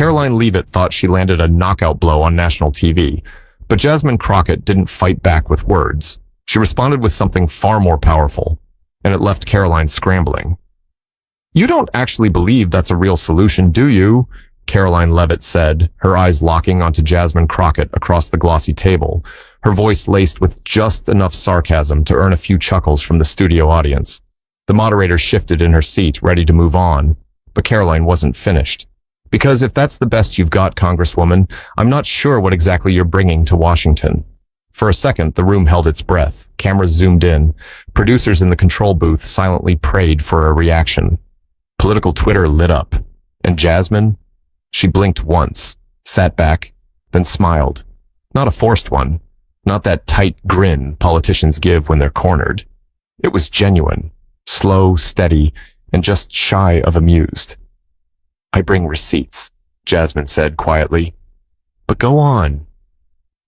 Karoline Leavitt thought she landed a knockout blow on national TV, but Jasmine Crockett didn't fight back with words. She responded with something far more powerful, and it left Karoline scrambling. "You don't actually believe that's a real solution, do you?" Karoline Leavitt said, her eyes locking onto Jasmine Crockett across the glossy table, her voice laced with just enough sarcasm to earn a few chuckles from the studio audience. The moderator shifted in her seat, ready to move on, but Karoline wasn't finished. "Because if that's the best you've got, Congresswoman, I'm not sure what exactly you're bringing to Washington." For a second, the room held its breath. Cameras zoomed in. Producers in the control booth silently prayed for a reaction. Political Twitter lit up. And Jasmine? She blinked once, sat back, then smiled. Not a forced one. Not that tight grin politicians give when they're cornered. It was genuine, slow, steady, and just shy of amused. "I bring receipts," Jasmine said quietly. "But go on."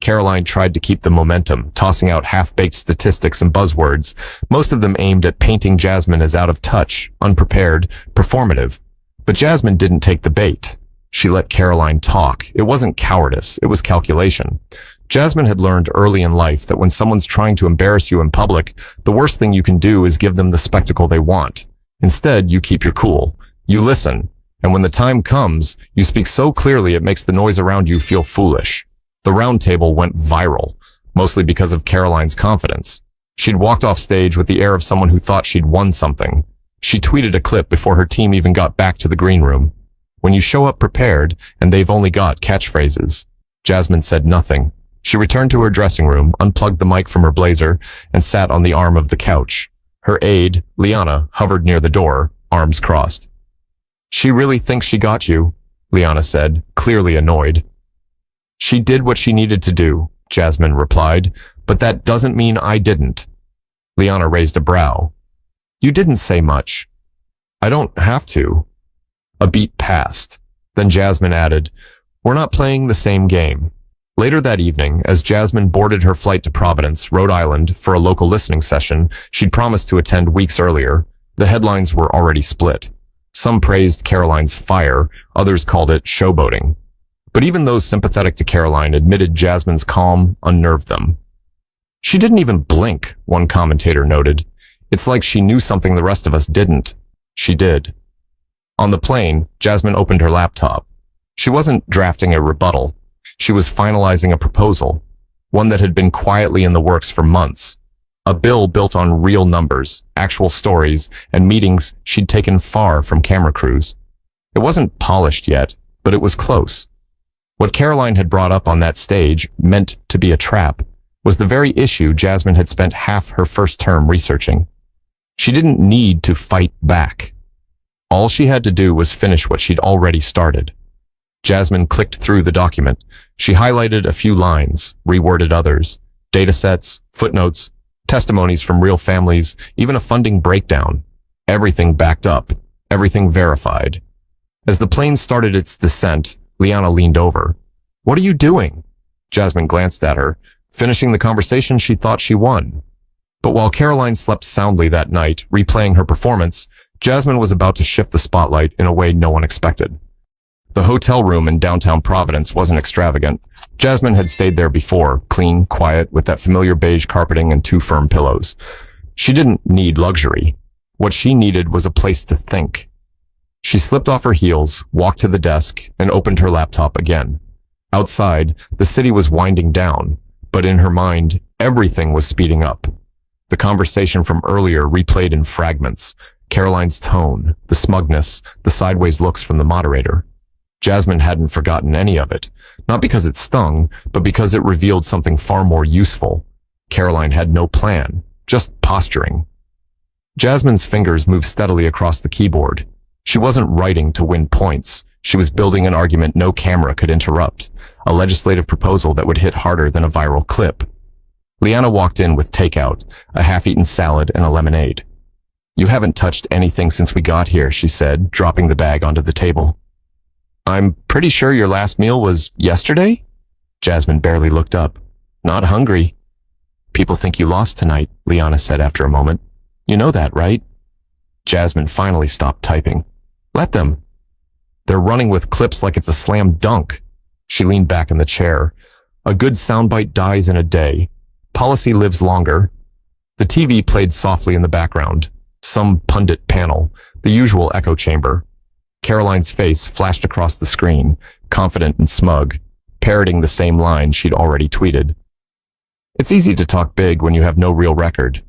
Karoline tried to keep the momentum, tossing out half-baked statistics and buzzwords, most of them aimed at painting Jasmine as out of touch, unprepared, performative. But Jasmine didn't take the bait. She let Karoline talk. It wasn't cowardice, it was calculation. Jasmine had learned early in life that when someone's trying to embarrass you in public, the worst thing you can do is give them the spectacle they want. Instead, you keep your cool. You listen. And when the time comes, you speak so clearly it makes the noise around you feel foolish. The round table went viral, mostly because of Karoline's confidence. She'd walked off stage with the air of someone who thought she'd won something. She tweeted a clip before her team even got back to the green room. "When you show up prepared, and they've only got catchphrases." Jasmine said nothing. She returned to her dressing room, unplugged the mic from her blazer, and sat on the arm of the couch. Her aide, Liana, hovered near the door, arms crossed. "She really thinks she got you," Liana said, clearly annoyed. "She did what she needed to do," Jasmine replied, "but that doesn't mean I didn't." Liana raised a brow. "You didn't say much." "I don't have to." A beat passed. Then Jasmine added, "We're not playing the same game." Later that evening, as Jasmine boarded her flight to Providence, Rhode Island, for a local listening session she'd promised to attend weeks earlier, the headlines were already split. Some praised Karoline's fire, others called it showboating. But even those sympathetic to Karoline admitted Jasmine's calm unnerved them. "She didn't even blink," one commentator noted. "It's like she knew something the rest of us didn't." She did. On the plane, Jasmine opened her laptop. She wasn't drafting a rebuttal. She was finalizing a proposal, one that had been quietly in the works for months. A bill built on real numbers, actual stories, and meetings she'd taken far from camera crews. It wasn't polished yet, but it was close. What Karoline had brought up on that stage, meant to be a trap, was the very issue Jasmine had spent half her first term researching. She didn't need to fight back. All she had to do was finish what she'd already started. Jasmine clicked through the document. She highlighted a few lines, reworded others, datasets, footnotes, testimonies from real families, even a funding breakdown. Everything backed up, everything verified. As the plane started its descent, Liana leaned over. "What are you doing?" Jasmine glanced at her. Finishing the conversation she thought she won. But while Karoline slept soundly that night, replaying her performance, Jasmine was about to shift the spotlight in a way no one expected. The hotel room in downtown Providence wasn't extravagant. Jasmine had stayed there before, clean, quiet, with that familiar beige carpeting and 2 firm pillows. She didn't need luxury. What she needed was a place to think. She slipped off her heels, walked to the desk, and opened her laptop again. Outside, the city was winding down, but in her mind, everything was speeding up. The conversation from earlier replayed in fragments. Karoline's tone, the smugness, the sideways looks from the moderator. Jasmine hadn't forgotten any of it, not because it stung, but because it revealed something far more useful. Karoline had no plan, just posturing. Jasmine's fingers moved steadily across the keyboard. She wasn't writing to win points. She was building an argument no camera could interrupt, a legislative proposal that would hit harder than a viral clip. Liana walked in with takeout, a half-eaten salad and a lemonade. "You haven't touched anything since we got here," she said, dropping the bag onto the table. "I'm pretty sure your last meal was yesterday?" Jasmine barely looked up. "Not hungry." "People think you lost tonight," Liana said after a moment. "You know that, right?" Jasmine finally stopped typing. "Let them." They're running with clips like it's a slam dunk. She leaned back in the chair. A good soundbite dies in a day. Policy lives longer. The TV played softly in the background. Some pundit panel, the usual echo chamber. Karoline's face flashed across the screen, confident and smug, parroting the same line she'd already tweeted. It's easy to talk big when you have no real record.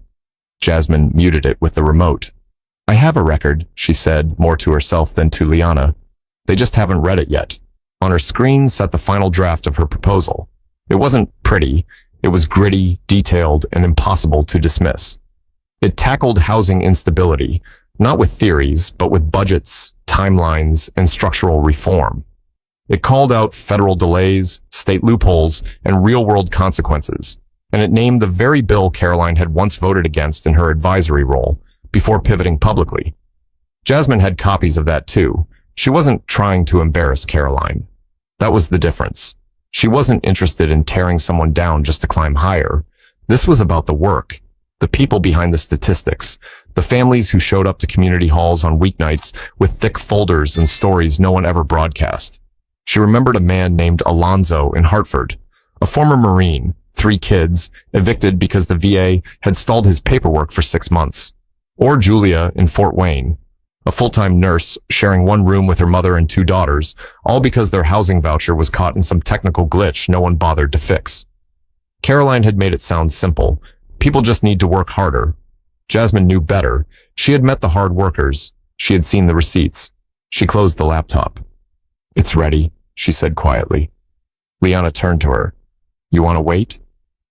Jasmine muted it with the remote. I have a record, she said, more to herself than to Liana. They just haven't read it yet. On her screen sat the final draft of her proposal. It wasn't pretty. It was gritty, detailed, and impossible to dismiss. It tackled housing instability, not with theories, but with budgets, timelines, and structural reform. It called out federal delays, state loopholes, and real-world consequences, and it named the very bill Karoline had once voted against in her advisory role, before pivoting publicly. Jasmine had copies of that too. She wasn't trying to embarrass Karoline. That was the difference. She wasn't interested in tearing someone down just to climb higher. This was about the work, the people behind the statistics, the families who showed up to community halls on weeknights with thick folders and stories no one ever broadcast. She remembered a man named Alonzo in Hartford, a former Marine, 3 kids, evicted because the VA had stalled his paperwork for 6 months. Or Julia in Fort Wayne, a full-time nurse sharing one room with her mother and 2 daughters, all because their housing voucher was caught in some technical glitch no one bothered to fix. Karoline had made it sound simple. People just need to work harder. Jasmine knew better. She had met the hard workers. She had seen the receipts. She closed the laptop. It's ready, she said quietly. Liana turned to her. You want to wait?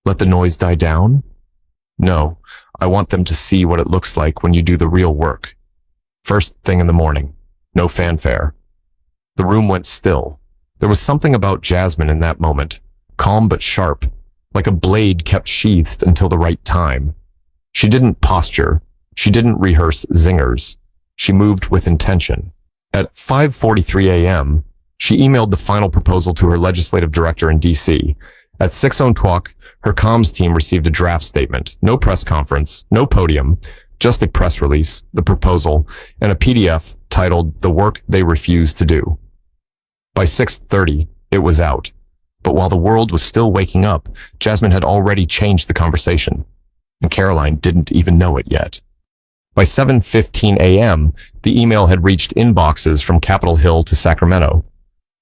Let the noise die down? No, I want them to see what it looks like when you do the real work. First thing in the morning. No fanfare. The room went still. There was something about Jasmine in that moment, calm but sharp, like a blade kept sheathed until the right time. She didn't posture. She didn't rehearse zingers. She moved with intention. At 5:43 a.m., she emailed the final proposal to her legislative director in D.C. At 6:00, her comms team received a draft statement. No press conference, no podium, just a press release, the proposal, and a PDF titled The Work They Refuse to Do. By 6:30, it was out. But while the world was still waking up, Jasmine had already changed the conversation. And Karoline didn't even know it yet. By 7:15 a.m., the email had reached inboxes from Capitol Hill to Sacramento.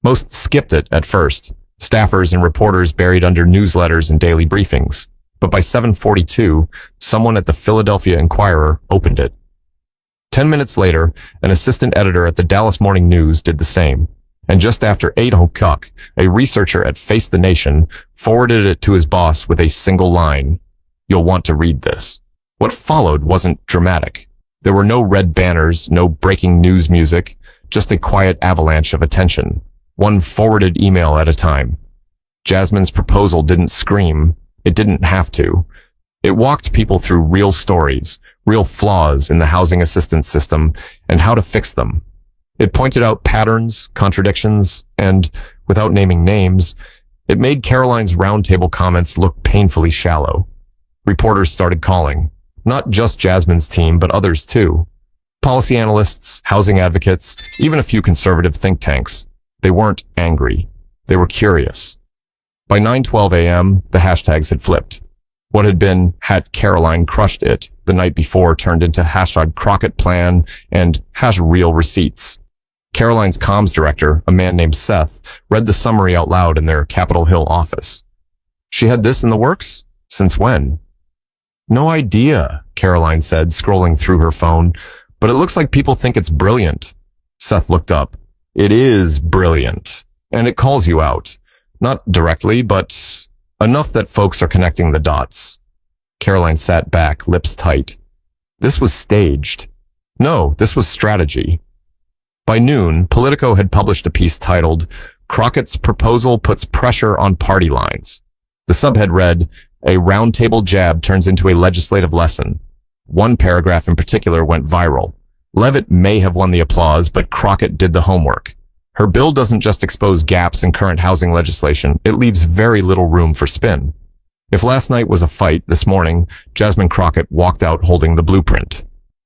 Most skipped it at first, staffers and reporters buried under newsletters and daily briefings. But by 7:42, someone at the Philadelphia Inquirer opened it. 10 minutes later, an assistant editor at the Dallas Morning News did the same. And just after 8:00, a researcher at Face the Nation forwarded it to his boss with a single line. You'll want to read this. What followed wasn't dramatic. There were no red banners, no breaking news music, just a quiet avalanche of attention, one forwarded email at a time. Jasmine's proposal didn't scream. It didn't have to. It walked people through real stories, real flaws in the housing assistance system, and how to fix them. It pointed out patterns, contradictions, and, without naming names, it made Karoline's roundtable comments look painfully shallow. Reporters started calling. Not just Jasmine's team, but others too. Policy analysts, housing advocates, even a few conservative think tanks. They weren't angry. They were curious. By 9:12 a.m., the hashtags had flipped. What had been "Had Karoline crushed it" the night before turned into #Crockett plan and #real receipts. Karoline's comms director, a man named Seth, read the summary out loud in their Capitol Hill office. She had this in the works? Since when? No idea, Karoline said, scrolling through her phone, but it looks like people think it's brilliant. Seth looked up. It is brilliant, and it calls you out. Not directly, but enough that folks are connecting the dots. Karoline sat back, lips tight. This was staged. No, this was strategy. By noon, Politico had published a piece titled, Crockett's Proposal Puts Pressure on Party Lines. The subhead read, A roundtable jab turns into a legislative lesson. One paragraph in particular went viral. Leavitt may have won the applause, but Crockett did the homework. Her bill doesn't just expose gaps in current housing legislation, it leaves very little room for spin. If last night was a fight, this morning, Jasmine Crockett walked out holding the blueprint.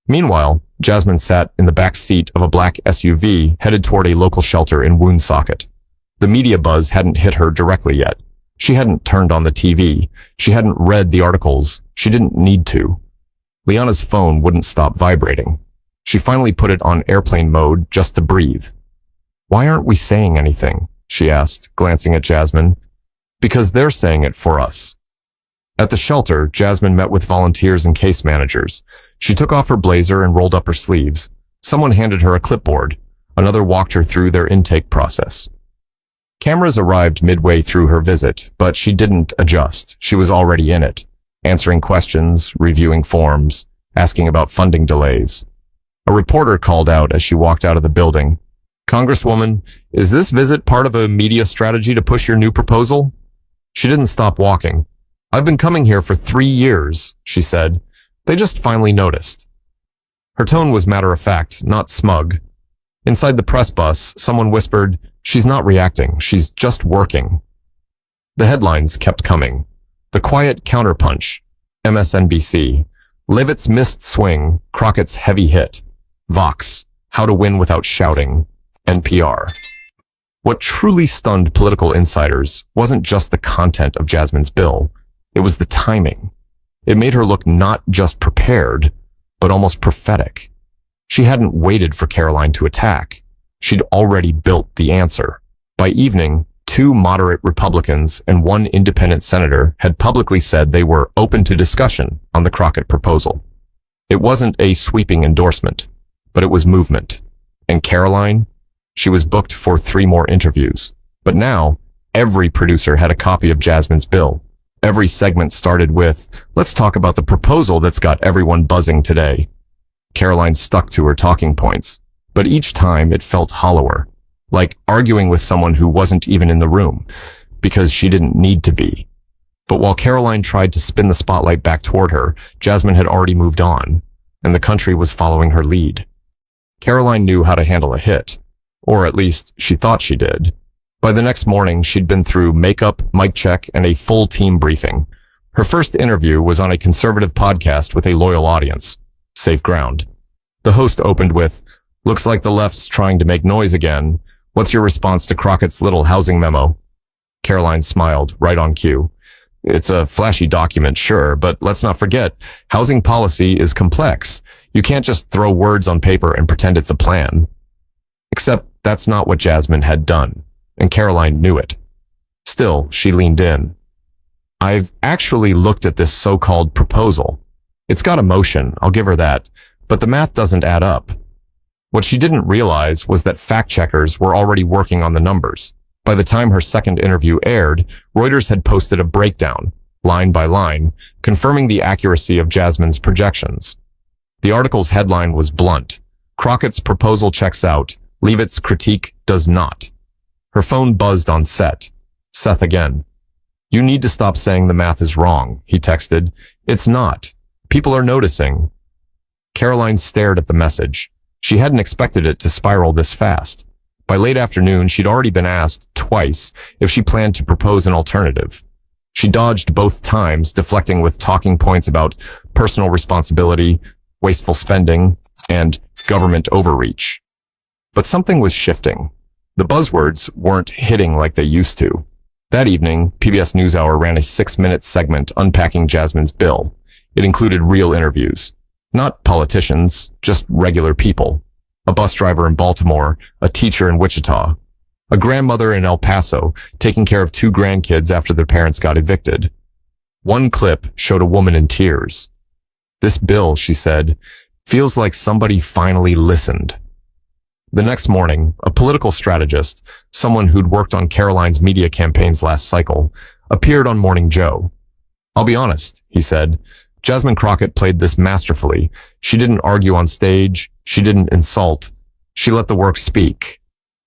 Meanwhile, Jasmine sat in the back seat of a black SUV headed toward a local shelter in Woonsocket. The media buzz hadn't hit her directly yet. She hadn't turned on the TV. She hadn't read the articles. She didn't need to. Liana's phone wouldn't stop vibrating. She finally put it on airplane mode just to breathe. "Why aren't we saying anything?" she asked, glancing at Jasmine. "Because they're saying it for us." At the shelter, Jasmine met with volunteers and case managers. She took off her blazer and rolled up her sleeves. Someone handed her a clipboard. Another walked her through their intake process. Cameras arrived midway through her visit, but she didn't adjust. She was already in it, answering questions, reviewing forms, asking about funding delays. A reporter called out as she walked out of the building. "Congresswoman, is this visit part of a media strategy to push your new proposal?" She didn't stop walking. "I've been coming here for 3 years, she said. "They just finally noticed." Her tone was matter-of-fact, not smug. Inside the press bus, someone whispered, "She's not reacting, she's just working." The headlines kept coming. The quiet counterpunch, MSNBC. Leavitt's missed swing, Crockett's heavy hit. Vox, how to win without shouting. NPR. What truly stunned political insiders wasn't just the content of Jasmine's bill. It was the timing. It made her look not just prepared, but almost prophetic. She hadn't waited for Karoline to attack. She'd already built the answer. By evening, 2 moderate Republicans and 1 independent senator had publicly said they were open to discussion on the Crockett proposal. It wasn't a sweeping endorsement, but it was movement. And Karoline? She was booked for 3 more interviews. But now, every producer had a copy of Jasmine's bill. Every segment started with, "Let's talk about the proposal that's got everyone buzzing today." Karoline stuck to her talking points, but each time it felt hollower, like arguing with someone who wasn't even in the room, because she didn't need to be. But while Karoline tried to spin the spotlight back toward her, Jasmine had already moved on, and the country was following her lead. Karoline knew how to handle a hit, or at least she thought she did. By the next morning, she'd been through makeup, mic check, and a full team briefing. Her first interview was on a conservative podcast with a loyal audience. Safe ground. The host opened with, "Looks like the left's trying to make noise again. What's your response to Crockett's little housing memo?" Karoline smiled, right on cue. "It's a flashy document, sure, but let's not forget, housing policy is complex. You can't just throw words on paper and pretend it's a plan." Except that's not what Jasmine had done, and Karoline knew it. Still, she leaned in. "I've actually looked at this so-called proposal. It's got emotion, I'll give her that, but the math doesn't add up." What she didn't realize was that fact-checkers were already working on the numbers. By the time her second interview aired, Reuters had posted a breakdown, line by line, confirming the accuracy of Jasmine's projections. The article's headline was blunt. "Crockett's proposal checks out. Leavitt's critique does not." Her phone buzzed on set. Seth again. "You need to stop saying the math is wrong," he texted. "It's not. People are noticing." Karoline stared at the message. She hadn't expected it to spiral this fast. By late afternoon, she'd already been asked twice if she planned to propose an alternative. She dodged both times, deflecting with talking points about personal responsibility, wasteful spending, and government overreach. But something was shifting. The buzzwords weren't hitting like they used to. That evening, PBS NewsHour ran a 6-minute segment unpacking Jasmine's bill. It included real interviews. Not politicians, just regular people. A bus driver in Baltimore, a teacher in Wichita, a grandmother in El Paso taking care of 2 grandkids after their parents got evicted. One clip showed a woman in tears. "This bill," she said, "feels like somebody finally listened." The next morning, a political strategist, someone who'd worked on Karoline's media campaigns last cycle, appeared on Morning Joe. "I'll be honest," he said, "Jasmine Crockett played this masterfully. She didn't argue on stage. She didn't insult. She let the work speak.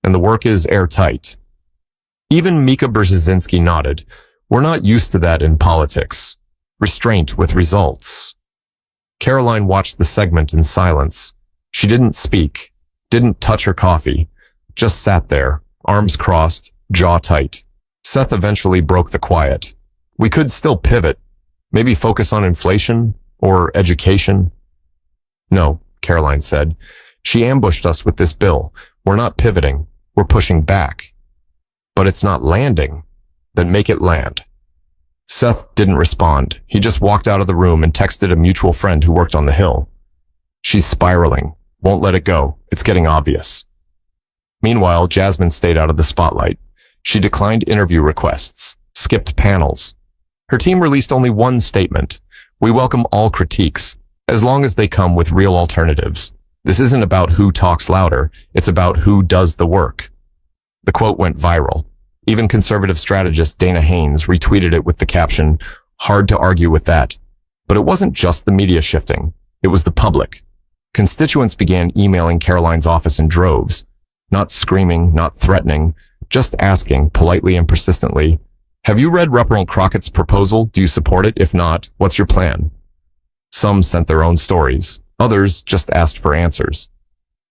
And the work is airtight." Even Mika Brzezinski nodded. "We're not used to that in politics. Restraint with results." Karoline watched the segment in silence. She didn't speak, didn't touch her coffee, just sat there, arms crossed, jaw tight. Seth eventually broke the quiet. "We could still pivot. Maybe focus on inflation or education." "No, Karoline said. She ambushed us with this bill. We're not pivoting. We're pushing back. But it's not landing. Then make it land. Seth didn't respond. He just walked out of the room and texted a mutual friend who worked on the Hill. She's spiraling. Won't let it go. It's getting obvious. Meanwhile, Jasmine stayed out of the spotlight. She declined interview requests, skipped panels. Her team released only one statement. We welcome all critiques, as long as they come with real alternatives. This isn't about who talks louder. It's about who does the work. The quote went viral. Even conservative strategist Dana Haynes retweeted it with the caption, "Hard to argue with that." But it wasn't just the media shifting. It was the public. Constituents began emailing Karoline's office in droves, not screaming, not threatening, just asking, politely and persistently, "Have you read Representative Crockett's proposal? Do you support it? If not, what's your plan?" Some sent their own stories. Others just asked for answers.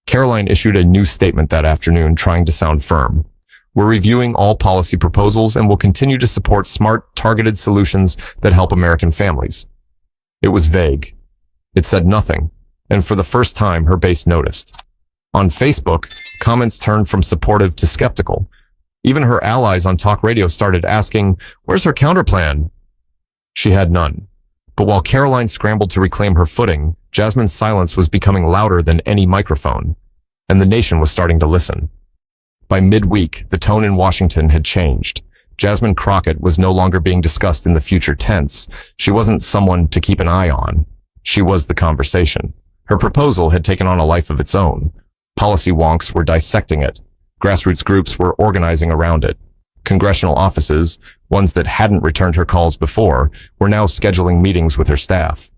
Karoline issued a new statement that afternoon trying to sound firm. We're reviewing all policy proposals and will continue to support smart, targeted solutions that help American families. It was vague. It said nothing, and for the first time, her base noticed. On Facebook, comments turned from supportive to skeptical. Even her allies on talk radio started asking, "Where's her counterplan?" She had none. But while Karoline scrambled to reclaim her footing, Jasmine's silence was becoming louder than any microphone, and the nation was starting to listen. By midweek, the tone in Washington had changed. Jasmine Crockett was no longer being discussed in the future tense. She wasn't someone to keep an eye on. She was the conversation. Her proposal had taken on a life of its own. Policy wonks were dissecting it. Grassroots groups were organizing around it. Congressional offices, ones that hadn't returned her calls before, were now scheduling meetings with her staff.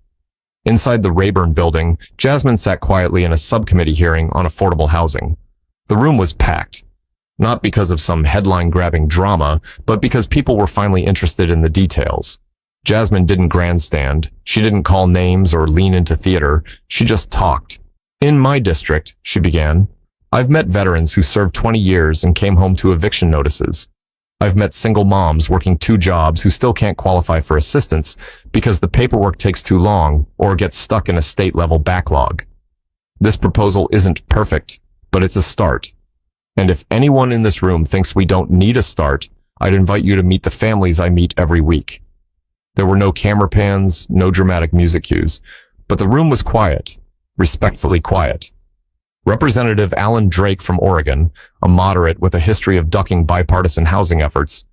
Inside the Rayburn building, Jasmine sat quietly in a subcommittee hearing on affordable housing. The room was packed. Not because of some headline-grabbing drama, but because people were finally interested in the details. Jasmine didn't grandstand. She didn't call names or lean into theater. She just talked. "In my district," she began, "I've met veterans who served 20 years and came home to eviction notices. I've met single moms working 2 jobs who still can't qualify for assistance because the paperwork takes too long or gets stuck in a state-level backlog. This proposal isn't perfect, but it's a start. And if anyone in this room thinks we don't need a start, I'd invite you to meet the families I meet every week." There were no camera pans, no dramatic music cues, but the room was quiet, respectfully quiet. Representative Alan Drake from Oregon, a moderate with a history of ducking bipartisan housing efforts,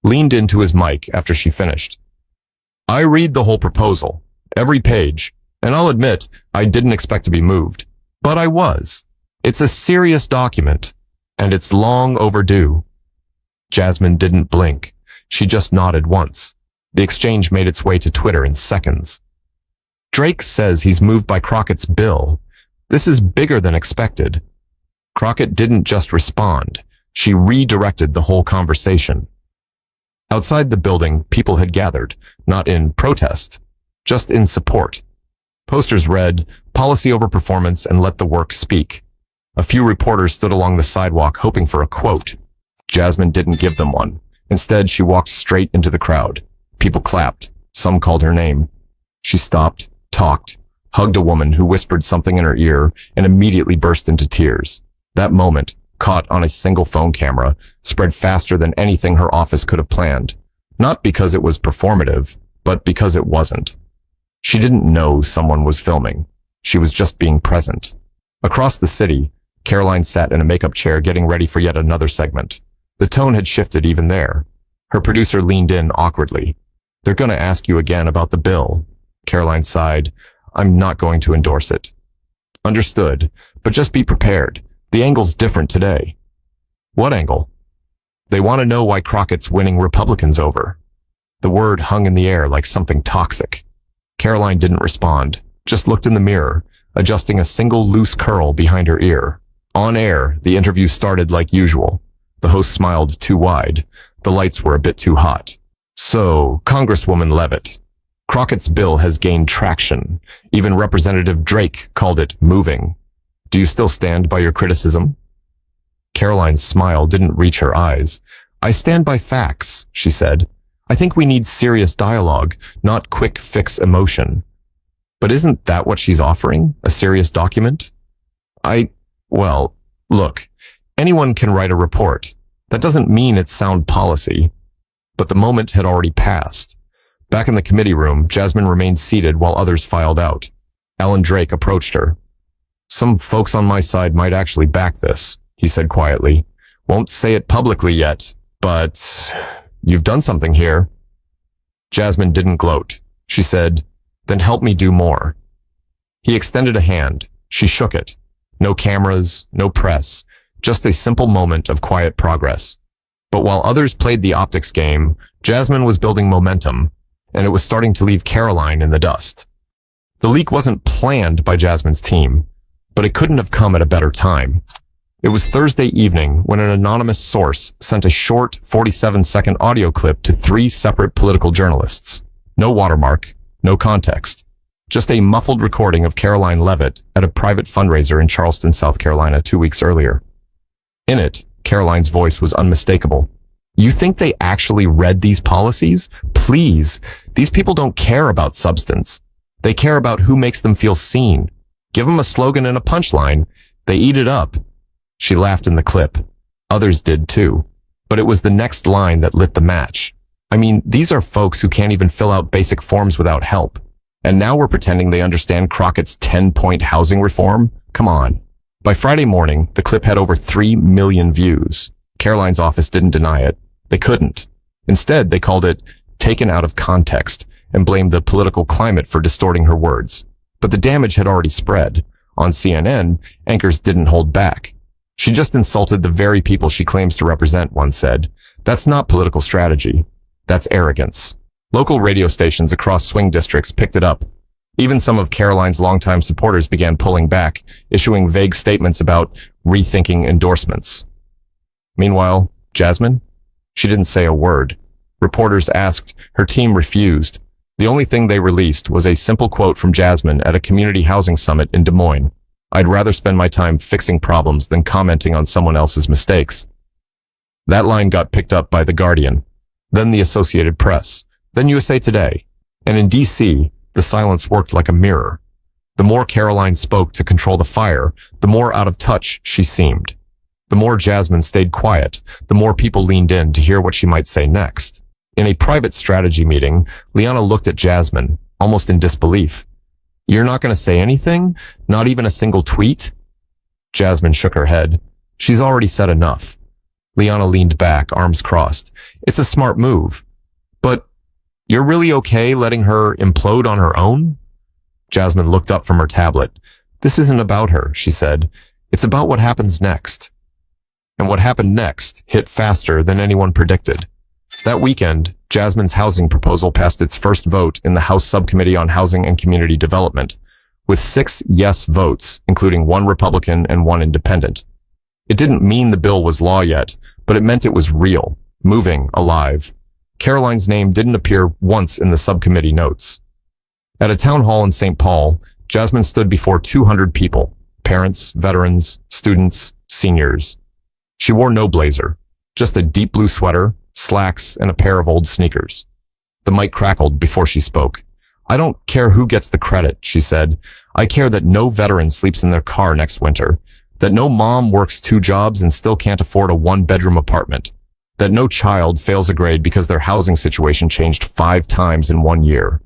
leaned into his mic after she finished. "I read the whole proposal, every page, and I'll admit I didn't expect to be moved, but I was. It's a serious document, and it's long overdue." Jasmine didn't blink. She just nodded once. The exchange made its way to Twitter in seconds. "Drake says he's moved by Crockett's bill. This is bigger than expected." Crockett didn't just respond. She redirected the whole conversation. Outside the building, people had gathered, not in protest, just in support. Posters read, "Policy over performance and let the work speak." A few reporters stood along the sidewalk hoping for a quote. Jasmine didn't give them one. Instead, she walked straight into the crowd. People clapped. Some called her name. She stopped, talked, hugged a woman who whispered something in her ear, and immediately burst into tears. That moment, caught on a single phone camera, spread faster than anything her office could have planned. Not because it was performative, but because it wasn't. She didn't know someone was filming. She was just being present. Across the city, Karoline sat in a makeup chair getting ready for yet another segment. The tone had shifted even there. Her producer leaned in awkwardly. "They're going to ask you again about the bill." Karoline sighed. "I'm not going to endorse it." "Understood, but just be prepared. The angle's different today." "What angle?" "They want to know why Crockett's winning Republicans over." The word hung in the air like something toxic. Karoline didn't respond, just looked in the mirror, adjusting a single loose curl behind her ear. On air, the interview started like usual. The host smiled too wide. The lights were a bit too hot. "So, Congresswoman Leavitt, Crockett's bill has gained traction. Even Representative Drake called it moving. Do you still stand by your criticism?" Karoline's smile didn't reach her eyes. "I stand by facts," she said. "I think we need serious dialogue, not quick fix emotion." But isn't that what she's offering? A serious document? Well, look, anyone can write a report. That doesn't mean it's sound policy. But the moment had already passed. Back in the committee room, Jasmine remained seated while others filed out. Alan Drake approached her. Some folks on my side might actually back this, he said quietly. Won't say it publicly yet, but you've done something here. Jasmine didn't gloat. She said, then help me do more. He extended a hand. She shook it. No cameras, no press, just a simple moment of quiet progress. But while others played the optics game, Jasmine was building momentum, and it was starting to leave Karoline in the dust. The leak wasn't planned by Jasmine's team, but it couldn't have come at a better time. It was Thursday evening when an anonymous source sent a short 47-second audio clip to 3 separate political journalists. No watermark, no context. Just a muffled recording of Karoline Leavitt at a private fundraiser in Charleston, South Carolina 2 weeks earlier. In it, Karoline's voice was unmistakable. You think they actually read these policies? Please, these people don't care about substance. They care about who makes them feel seen. Give them a slogan and a punchline. They eat it up. She laughed in the clip. Others did too. But it was the next line that lit the match. I mean, these are folks who can't even fill out basic forms without help. And now we're pretending they understand Crockett's 10-point housing reform? Come on. By Friday morning, the clip had over 3 million views. Karoline's office didn't deny it. They couldn't. Instead, they called it taken out of context and blamed the political climate for distorting her words. But the damage had already spread. On CNN, anchors didn't hold back. She just insulted the very people she claims to represent, one said. That's not political strategy. That's arrogance. Local radio stations across swing districts picked it up. Even some of Karoline's longtime supporters began pulling back, issuing vague statements about rethinking endorsements. Meanwhile, Jasmine? She didn't say a word. Reporters asked. Her team refused. The only thing they released was a simple quote from Jasmine at a community housing summit in Des Moines. I'd rather spend my time fixing problems than commenting on someone else's mistakes. That line got picked up by The Guardian, then the Associated Press, then USA Today. And in D.C., the silence worked like a mirror. The more Karoline spoke to control the fire, the more out of touch she seemed. The more Jasmine stayed quiet, the more people leaned in to hear what she might say next. In a private strategy meeting, Liana looked at Jasmine, almost in disbelief. You're not going to say anything? Not even a single tweet? Jasmine shook her head. She's already said enough. Liana leaned back, arms crossed. It's a smart move. But you're really okay letting her implode on her own? Jasmine looked up from her tablet. This isn't about her, she said. It's about what happens next. And what happened next hit faster than anyone predicted. That weekend, Jasmine's housing proposal passed its first vote in the House Subcommittee on Housing and Community Development, with 6 yes votes, including 1 Republican and 1 independent. It didn't mean the bill was law yet, but it meant it was real, moving, alive. Karoline's name didn't appear once in the subcommittee notes. At a town hall in St. Paul, Jasmine stood before 200 people, parents, veterans, students, seniors. She wore no blazer, just a deep blue sweater, slacks, and a pair of old sneakers. The mic crackled before she spoke. I don't care who gets the credit, she said. I care that no veteran sleeps in their car next winter, that no mom works 2 jobs and still can't afford a 1-bedroom apartment, that no child fails a grade because their housing situation changed 5 times in 1 year.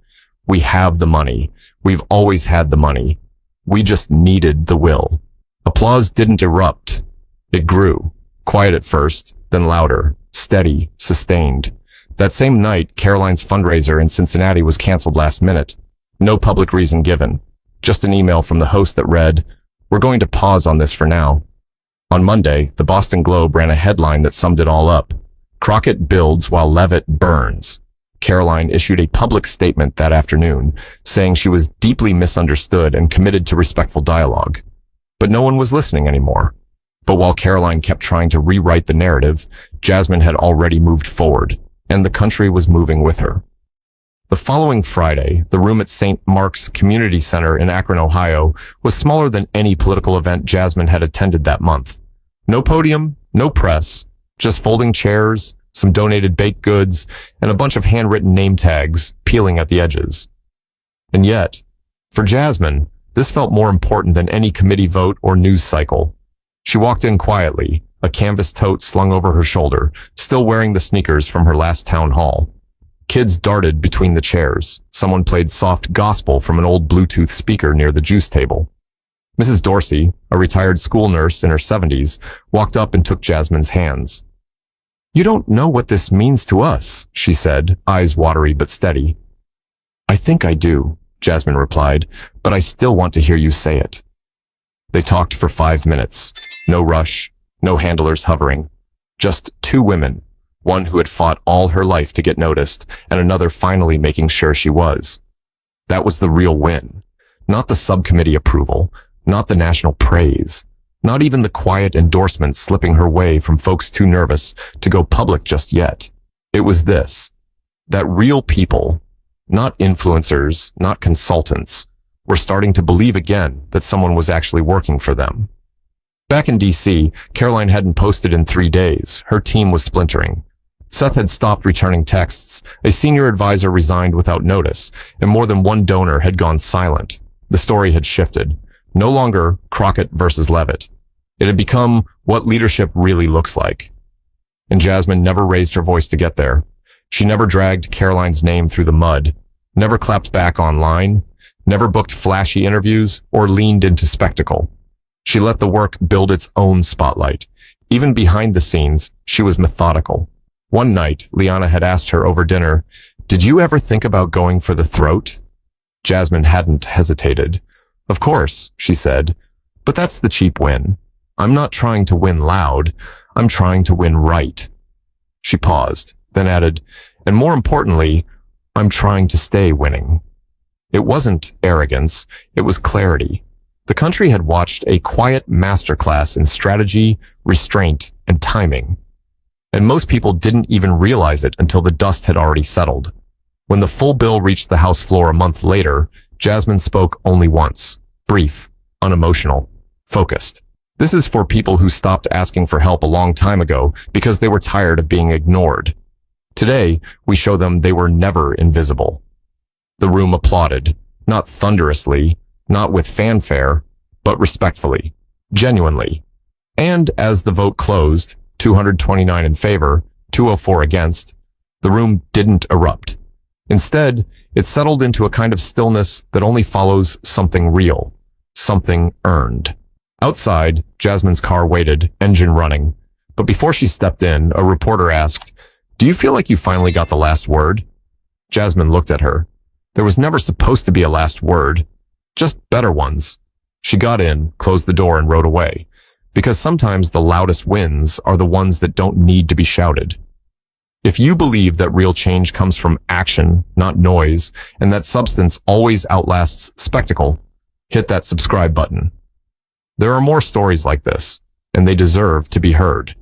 We have the money. We've always had the money. We just needed the will. Applause didn't erupt. It grew. Quiet at first, then louder, steady, sustained. That same night, Karoline's fundraiser in Cincinnati was canceled last minute. No public reason given. Just an email from the host that read, "We're going to pause on this for now." On Monday, the Boston Globe ran a headline that summed it all up. Crockett builds while Leavitt burns. Karoline issued a public statement that afternoon, saying she was deeply misunderstood and committed to respectful dialogue. But no one was listening anymore. But while Karoline kept trying to rewrite the narrative, Jasmine had already moved forward, and the country was moving with her. The following Friday, the room at St. Mark's Community Center in Akron, Ohio, was smaller than any political event Jasmine had attended that month. No podium, no press, just folding chairs, some donated baked goods, and a bunch of handwritten name tags peeling at the edges. And yet, For Jasmine, this felt more important than any committee vote or news cycle. She walked in quietly, a canvas tote slung over her shoulder, still wearing the sneakers from her last town hall. Kids darted between the chairs. Someone played soft gospel from an old Bluetooth speaker near the juice table. Mrs. Dorsey, a retired school nurse in her 70s, walked up and took Jasmine's hands. "You don't know what this means to us," she said, eyes watery but steady. "I think I do," Jasmine replied, "but I still want to hear you say it." They talked for 5 minutes. No rush, no handlers hovering. Just two women, one who had fought all her life to get noticed, and another finally making sure she was. That was the real win. Not the subcommittee approval, not the national praise, not even the quiet endorsements slipping her way from folks too nervous to go public just yet. It was this, that real people, not influencers, not consultants, were starting to believe again that someone was actually working for them. Back in DC, Karoline hadn't posted in 3 days. Her team was splintering. Seth had stopped returning texts, a senior advisor resigned without notice, and more than one donor had gone silent. The story had shifted. No longer Crockett versus Leavitt. It had become what leadership really looks like. And Jasmine never raised her voice to get there. She never dragged Karoline's name through the mud, never clapped back online, never booked flashy interviews or leaned into spectacle. She let the work build its own spotlight. Even behind the scenes, she was methodical. One night, Liana had asked her over dinner, "Did you ever think about going for the throat?" Jasmine hadn't hesitated. "Of course," she said, "but that's the cheap win. I'm not trying to win loud. I'm trying to win right." She paused, then added, "And more importantly, I'm trying to stay winning." It wasn't arrogance, it was clarity. The country had watched a quiet masterclass in strategy, restraint, and timing. And most people didn't even realize it until the dust had already settled. When the full bill reached the House floor a month later, Jasmine spoke only once. Brief, unemotional, focused. This is for people who stopped asking for help a long time ago because they were tired of being ignored. Today, we show them they were never invisible. The room applauded, not thunderously, not with fanfare, but respectfully, genuinely. And as the vote closed, 229 in favor, 204 against, the room didn't erupt. Instead, it settled into a kind of stillness that only follows something real, something earned. Outside, Jasmine's car waited, engine running. But before she stepped in, a reporter asked, "Do you feel like you finally got the last word?" Jasmine looked at her. There was never supposed to be a last word, just better ones. She got in, closed the door, and rode away. Because sometimes the loudest wins are the ones that don't need to be shouted. If you believe that real change comes from action, not noise, and that substance always outlasts spectacle, hit that subscribe button. There are more stories like this, and they deserve to be heard.